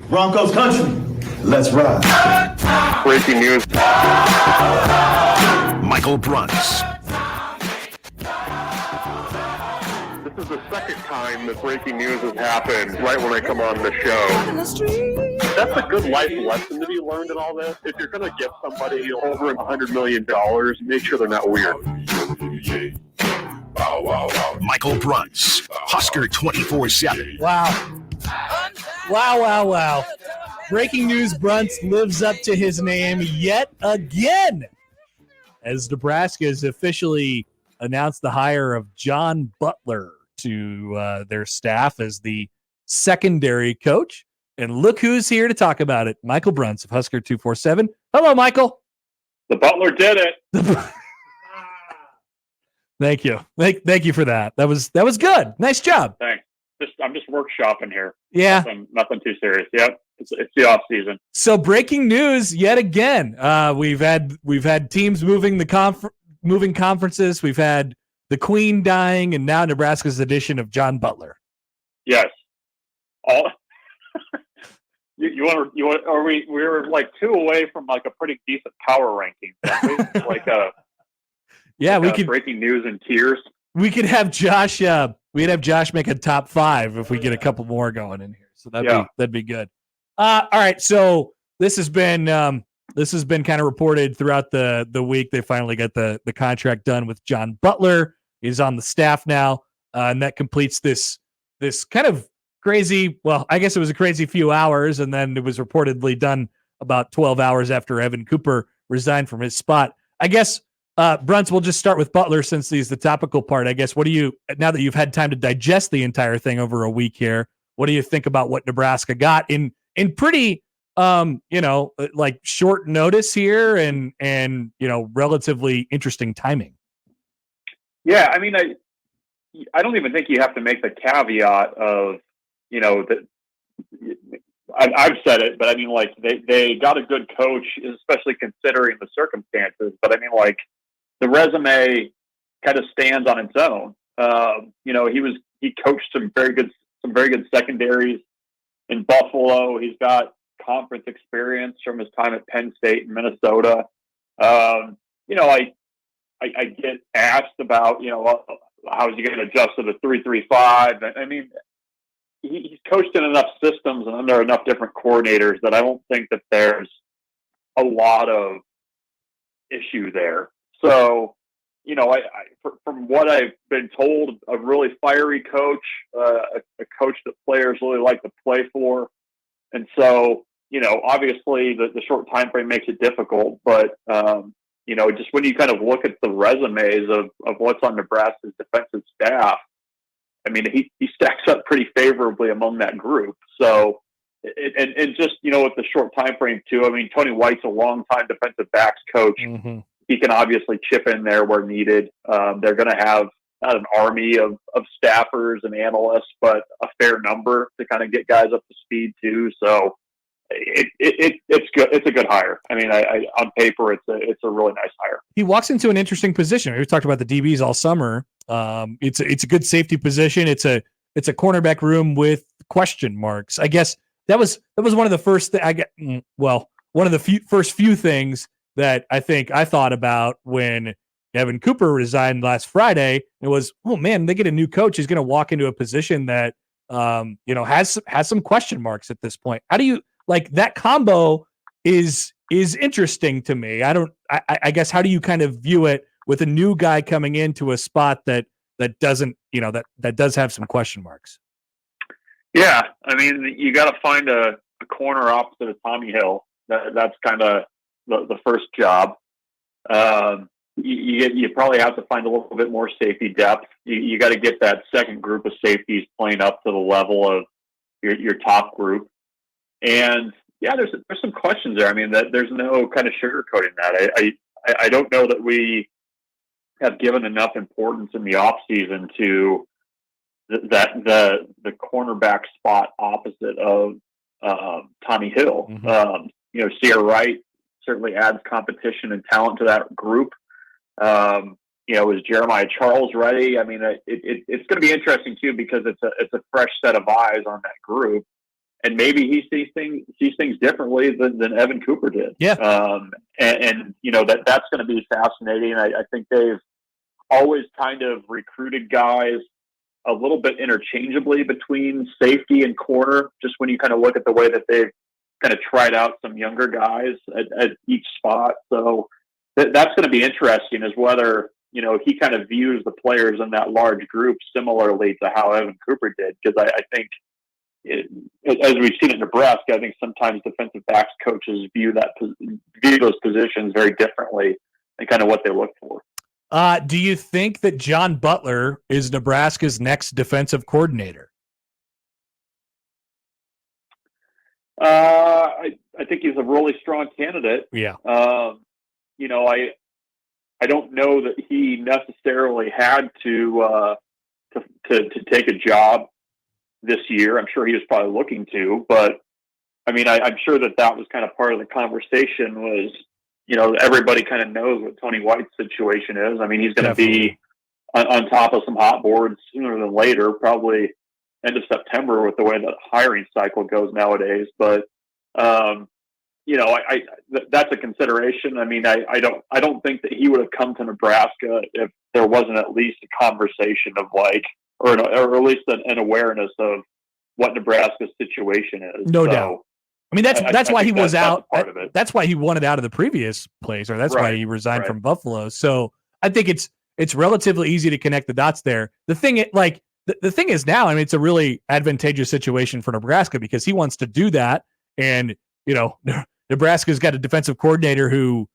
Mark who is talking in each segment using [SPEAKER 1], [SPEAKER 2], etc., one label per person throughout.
[SPEAKER 1] Broncos country, let's ride.
[SPEAKER 2] Breaking news.
[SPEAKER 3] Michael Bruntz.
[SPEAKER 2] This is the second time that breaking news has happened right when I come on the show. That's a good life lesson to be learned in all this. If you're going to give somebody over $100 million, make sure they're not weird.
[SPEAKER 3] Michael Bruntz, Husker 24/7.
[SPEAKER 4] Wow. Breaking news, Bruntz lives up to his name yet again, as Nebraska has officially announced the hire of John Butler to their staff as the secondary coach. And look who's here to talk about it. Michael Bruntz of Husker 247. Hello, Michael.
[SPEAKER 2] The Butler did it.
[SPEAKER 4] Thank you. Thank you for that. That was good. Nice job.
[SPEAKER 2] Thanks. I'm just workshopping here.
[SPEAKER 4] Yeah.
[SPEAKER 2] Nothing too serious. Yep. It's the off season.
[SPEAKER 4] So breaking news yet again. We've had teams moving moving conferences. We've had the Queen dying, and now Nebraska's edition of John Butler.
[SPEAKER 2] Yes. All. You want? Or we were like 2 away from like a pretty decent power ranking. Like a.
[SPEAKER 4] Yeah, we
[SPEAKER 2] could breaking news in tears.
[SPEAKER 4] We could have Josh. We'd have Josh make a top 5 if we get a couple more going in here. So that'd be good. All right. So this has been kind of reported throughout the week. They finally got the contract done with John Butler. He's on the staff now, and that completes this kind of crazy. Well, I guess it was a crazy few hours, and then it was reportedly done about 12 hours after Evan Cooper resigned from his spot. I guess. Bruntz, we'll just start with Butler since he's the topical part. I guess, now that you've had time to digest the entire thing over a week here, what do you think about what Nebraska got in pretty, like short notice here and relatively interesting timing?
[SPEAKER 2] Yeah, I mean, I don't even think you have to make the caveat of, that I've said it, but I mean, like they got a good coach, especially considering the circumstances. But I mean, like, the resume kind of stands on its own. He coached some very good secondaries in Buffalo. He's got conference experience from his time at Penn State and Minnesota. I get asked about, how is he going to adjust to the 3-3-5? I mean, he's coached in enough systems and under enough different coordinators that I don't think that there's a lot of issue there. So, from what I've been told, a really fiery coach, a coach that players really like to play for. And so, obviously the short time frame makes it difficult, but, just when you kind of look at the resumes of what's on Nebraska's defensive staff, I mean, he stacks up pretty favorably among that group. So, and just, with the short time frame too, I mean, Tony White's a longtime defensive backs coach. Mm-hmm. He can obviously chip in there where needed. They're going to have not an army of staffers and analysts, but a fair number to kind of get guys up to speed too. So it's good. It's a good hire. I mean, on paper, it's a really nice hire.
[SPEAKER 4] He walks into an interesting position. We've talked about the DBs all summer. It's a good safety position. It's a cornerback room with question marks. I guess that was one of the first one of the first few things that I think I thought about when Evan Cooper resigned last Friday. It was, oh man, they get a new coach. He's going to walk into a position that has some question marks at this point. How do you like that combo? Is interesting to me. I guess how do you kind of view it with a new guy coming into a spot that doesn't that does have some question marks?
[SPEAKER 2] Yeah, I mean, you got to find a corner opposite of Tommy Hill. That's kind of the first job. You probably have to find a little bit more safety depth. You got to get that second group of safeties playing up to the level of your top group. And yeah, there's some questions there. I mean, there's no kind of sugarcoating that. I don't know that we have given enough importance in the off season to the cornerback spot opposite of Tommy Hill. Mm-hmm. Sierra Wright certainly adds competition and talent to that group. Is Jeremiah Charles ready? I mean, it's going to be interesting too because it's a fresh set of eyes on that group. and maybe he sees things differently than Evan Cooper did.
[SPEAKER 4] Yeah.
[SPEAKER 2] And that's going to be fascinating. I think they've always kind of recruited guys a little bit interchangeably between safety and corner, just when you kind of look at the way that they've kind of tried out some younger guys at each spot. So that's going to be interesting, is whether, he kind of views the players in that large group similarly to how Evan Cooper did. Because I think, as we've seen in Nebraska, I think sometimes defensive backs coaches view those positions very differently and kind of what they look for.
[SPEAKER 4] Do you think that John Butler is Nebraska's next defensive coordinator?
[SPEAKER 2] I think he's a really strong candidate.
[SPEAKER 4] Yeah.
[SPEAKER 2] I don't know that he necessarily had to take a job this year. I'm sure he was probably looking to, but I mean, I'm sure that was kind of part of the conversation was, everybody kind of knows what Tony White's situation is. I mean, he's going to be on top of some hot boards sooner than later, probably end of September with the way the hiring cycle goes nowadays. But, that's a consideration. I mean, I don't think that he would have come to Nebraska if there wasn't at least a conversation of or at least an awareness of what Nebraska's situation is.
[SPEAKER 4] No doubt. I mean, that's why he was out.
[SPEAKER 2] Part of it.
[SPEAKER 4] That's why he wanted out of the previous place, or that's why he resigned from Buffalo. So I think it's relatively easy to connect the dots there. The thing is now, I mean, it's a really advantageous situation for Nebraska because he wants to do that, and Nebraska's got a defensive coordinator who,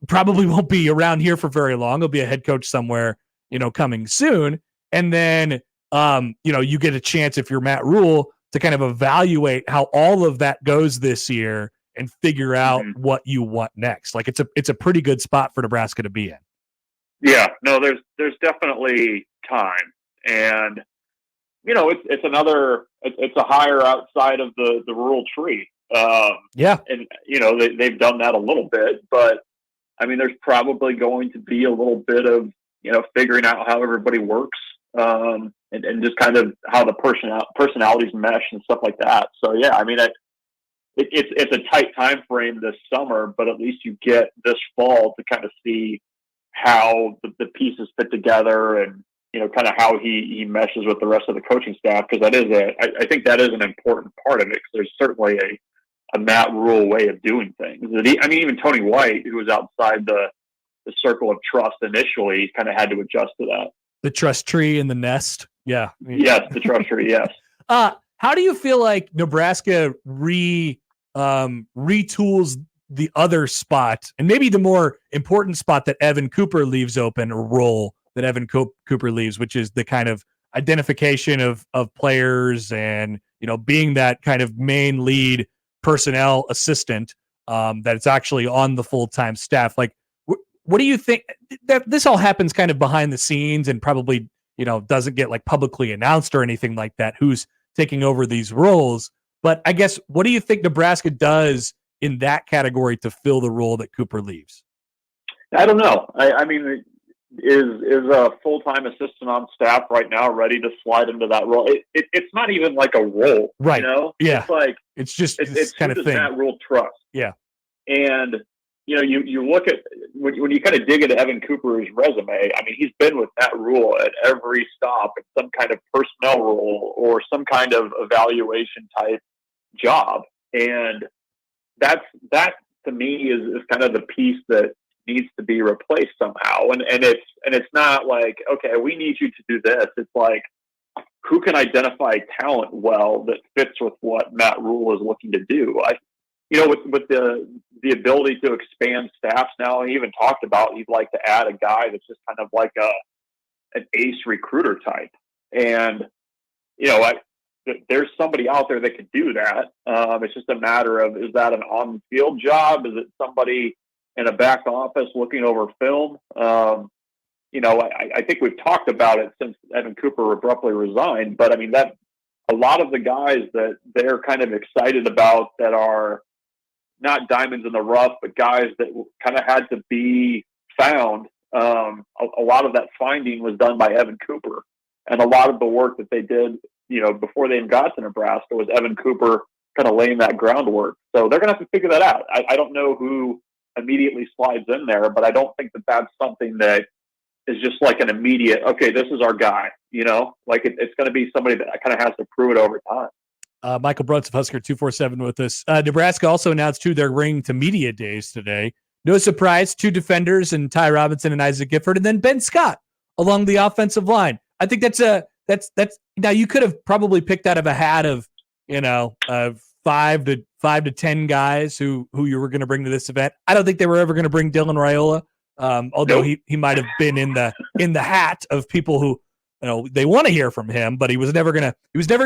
[SPEAKER 4] probably won't be around here for very long. He'll be a head coach somewhere, coming soon, and then you get a chance, if you're Matt Rule, to kind of evaluate how all of that goes this year and figure out what you want next. Like it's a pretty good spot for Nebraska to be in.
[SPEAKER 2] Yeah, no, there's definitely time, and it's a higher outside of the rural tree. And they've done that a little bit, but I mean, there's probably going to be a little bit of figuring out how everybody works. And just kind of how the personalities mesh and stuff like that. So yeah, I mean, it's a tight time frame this summer, but at least you get this fall to kind of see how the pieces fit together, and kind of how he meshes with the rest of the coaching staff. Because I think that is an important part of it. Because there's certainly a Matt Rule way of doing things. Even Tony White, who was outside the circle of trust initially, kind of had to adjust to that.
[SPEAKER 4] The trust tree and the nest. Yeah.
[SPEAKER 2] Yes, the trust tree. Yes.
[SPEAKER 4] How do you feel like Nebraska retools the other spot, and maybe the more important spot that Evan Cooper leaves open, or role that Evan Cooper leaves, which is the kind of identification of players and, being that kind of main lead personnel assistant, that it's actually on the full-time staff. Like, what do you think? That this all happens kind of behind the scenes and probably, doesn't get like publicly announced or anything like that, who's taking over these roles. But I guess, what do you think Nebraska does in that category to fill the role that Cooper leaves?
[SPEAKER 2] I don't know. I mean, is a full-time assistant on staff right now ready to slide into that role? It's not even like a role,
[SPEAKER 4] right? Yeah.
[SPEAKER 2] It's like,
[SPEAKER 4] it's just
[SPEAKER 2] it's
[SPEAKER 4] kind of thing.
[SPEAKER 2] Matt Rule trust.
[SPEAKER 4] Yeah.
[SPEAKER 2] And, you look at, when you kind of dig into Evan Cooper's resume, I mean, he's been with Matt Rule at every stop in some kind of personnel role or some kind of evaluation type job. And that to me is kind of the piece that needs to be replaced somehow. And it's not like, okay, we need you to do this. It's like, who can identify talent well that fits with what Matt Rule is looking to do? With the ability to expand staffs now, he even talked about he'd like to add a guy that's just kind of like an ace recruiter type. And, there's somebody out there that could do that. It's just a matter of, is that an on-field job? Is it somebody in a back office looking over film? I think we've talked about it since Evan Cooper abruptly resigned, but I mean, that a lot of the guys that they're kind of excited about that are not diamonds in the rough, but guys that kind of had to be found. A lot of that finding was done by Evan Cooper, and a lot of the work that they did, before they even got to Nebraska, was Evan Cooper kind of laying that groundwork. So they're going to have to figure that out. I don't know who immediately slides in there, but I don't think that that's something that is just like an immediate, okay, this is our guy, like it's going to be somebody that kind of has to prove it over time.
[SPEAKER 4] Michael Bruntz of Husker 247 with us. Nebraska also announced who they're bringing to media days today. No surprise, 2 defenders and Ty Robinson and Isaac Gifford, and then Ben Scott along the offensive line. I think that's now you could have probably picked out of a hat of 5 to 10 guys who you were going to bring to this event. I don't think they were ever going to bring Dylan Raiola, although he might have been in the hat of people who they want to hear from him, but he was never going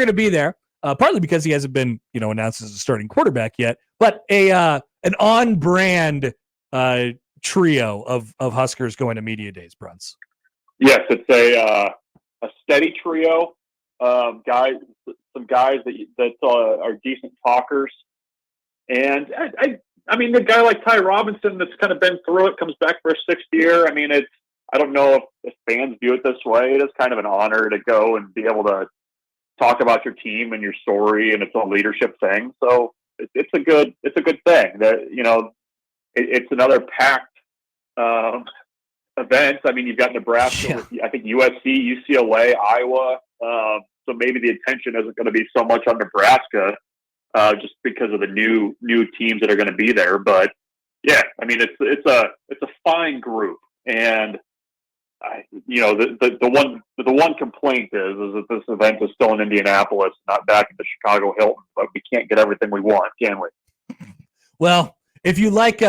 [SPEAKER 4] to be there. Partly because he hasn't been announced as a starting quarterback yet, but an on brand trio of Huskers going to media days. Bruntz.
[SPEAKER 2] Yes, it's a steady trio. Some guys that are decent talkers, and I mean, the guy like Ty Robinson that's kind of been through it, comes back for a 6th year. I mean, I don't know if fans view it this way. It is kind of an honor to go and be able to talk about your team and your story, and it's a leadership thing. So it's a good thing that it's another packed event. I mean, you've got Nebraska, I think USC, UCLA, Iowa. So maybe the attention isn't going to be so much on Nebraska, just because of the new teams that are going to be there. But yeah, I mean, it's a fine group, and the one complaint is that this event is still in Indianapolis, not back at the Chicago Hilton. But we can't get everything we want, can we?
[SPEAKER 4] Well, if you like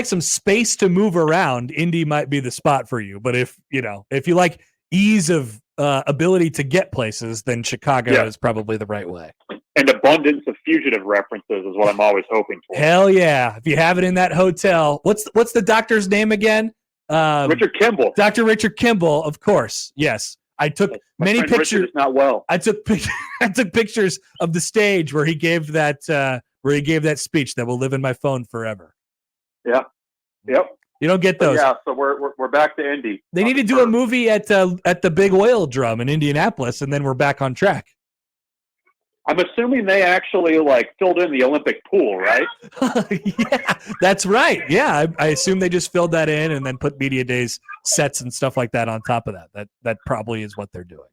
[SPEAKER 4] some space to move around, Indy might be the spot for you. But if you like ease of ability to get places, then Chicago is probably the right way.
[SPEAKER 2] And abundance of fugitive references is what I'm always hoping for.
[SPEAKER 4] Hell yeah! If you have it in that hotel, what's the doctor's name again?
[SPEAKER 2] Richard Kimball.
[SPEAKER 4] Dr. Richard Kimball, of course. Yes. I took many pictures.
[SPEAKER 2] Richard is not well.
[SPEAKER 4] I took pictures of the stage where he gave that speech that will live in my phone forever.
[SPEAKER 2] Yeah. Yep.
[SPEAKER 4] You don't get those.
[SPEAKER 2] Yeah, so we're back to Indy.
[SPEAKER 4] They need to do a movie at the Big Oil Drum in Indianapolis, and then we're back on track.
[SPEAKER 2] I'm assuming they actually filled in the Olympic pool, right?
[SPEAKER 4] Yeah, that's right. Yeah, I assume they just filled that in and then put media days sets and stuff like that on top of that. That probably is what they're doing.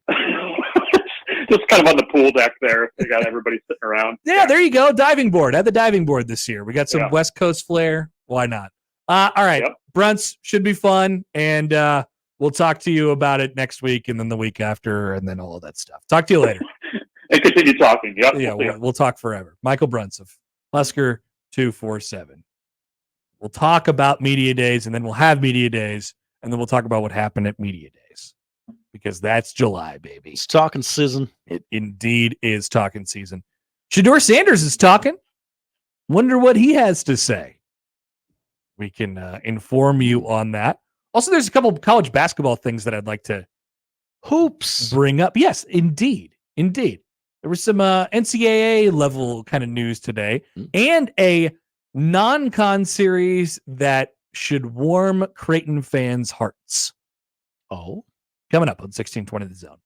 [SPEAKER 2] Just kind of on the pool deck there. They got everybody sitting around.
[SPEAKER 4] Yeah, there you go. Diving board. Add the diving board this year. We got some West Coast flair. Why not? All right. Yep. Bruntz, should be fun, and we'll talk to you about it next week and then the week after and then all of that stuff. Talk to you later.
[SPEAKER 2] And continue talking. Yep.
[SPEAKER 4] Yeah, we'll talk forever. Michael Bruntz of Husker 247. We'll talk about media days, and then we'll have media days, and then we'll talk about what happened at media days, because that's July, baby.
[SPEAKER 5] It's talking season.
[SPEAKER 4] It indeed is talking season. Shedeur Sanders is talking. Wonder what he has to say. We can inform you on that. Also, there's a couple of college basketball things that I'd like to bring up. Yes, indeed. There was some NCAA level kind of news today, and a non-con series that should warm Creighton fans' hearts.
[SPEAKER 5] Oh,
[SPEAKER 4] coming up on 1620 The Zone.